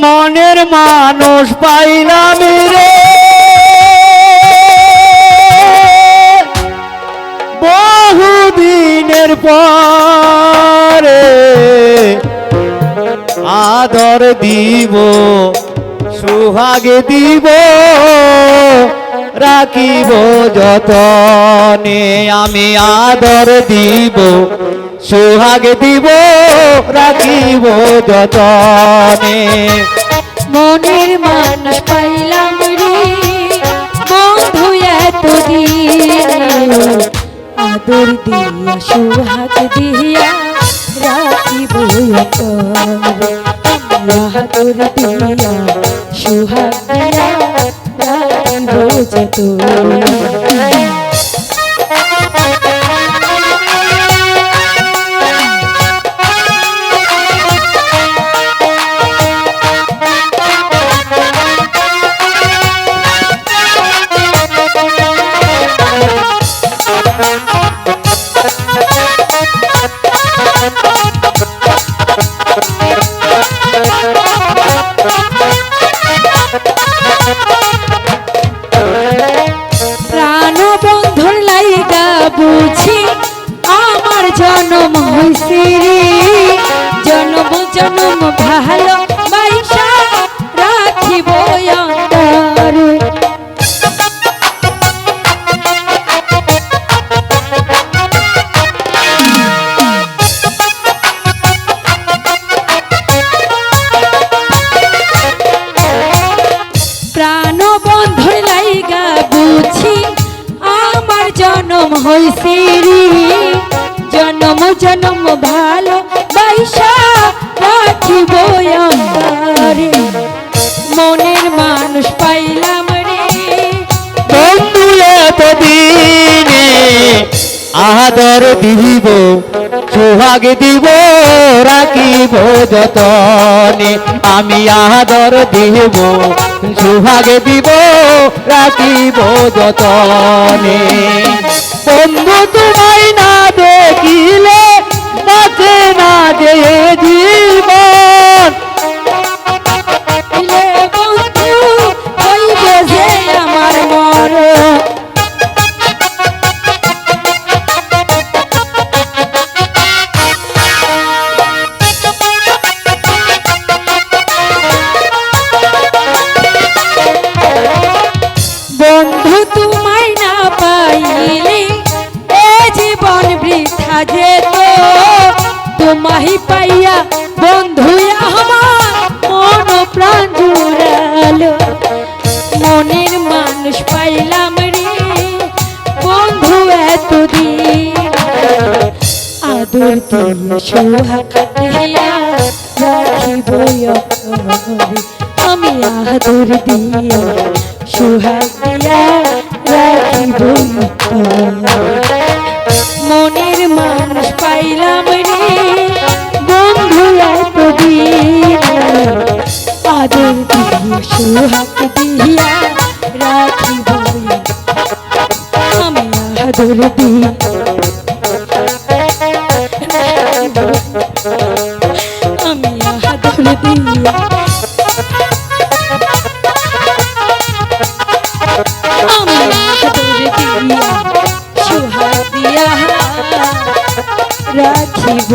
মনের মানুষ পাইলাম রে বহুদিনের পরে আদর দিব সুহাগে দিব রাখিব যতনে আমি আদর দিব সুহাগে দিব রাখিব যতনে মনের মানুষ পাইলাম রে বন্ধু এতদিন আদর দিয়া সুহাগ দিয়া রাখিব যতনে আদর দিয়া সুহাগ দিয়া রাখিব যতনে প্রাণবন্ধুর লাইগা বুঝি আমার জন্ম হইছে রে জন্ম জন্ম ভালো বাইসা রাখিব অন্তরে প্রাণবন্ধুর লাইগা বুঝি আমার জন্ম হইছে রে জন্ম জন্ম ভালো বাইসা রাখিব অন্তরে মনের মানুষ পাইলাম রে বন্ধু এতদিনে আদর দিব সুহাগে দিব রাখিব যতনে আমি আদর দিব সুহাগে দিব রাখিব যতনে বন্ধু তোমায় না দেখিলে বাঁচে না যে জীবন দিলে বন্ধু হইবে যে আমার মরণ বন্ধু তোমায় না পাইলে এ জীবন বৃথা যেত তোমায় পাইয়া বন্ধু আমার মন প্রাণ জুড়ালো মনের মানুষ পাইলাম রে বন্ধু এতদিন আদর দিয়ে সোহাগ দিয়া রাখিব অন্তরে আমি আদর দিয়া সুহাগ দিয়া রাখিব মনের মানুষ পাইলাম রে বন্ধু এতদিন আদর দিয়া সুহাগ দিয়া রাখিব আমি আদর দিয়া আমি আদর দিয়া আমি আদর দিয়া সুহাগ দিয়া রাখিব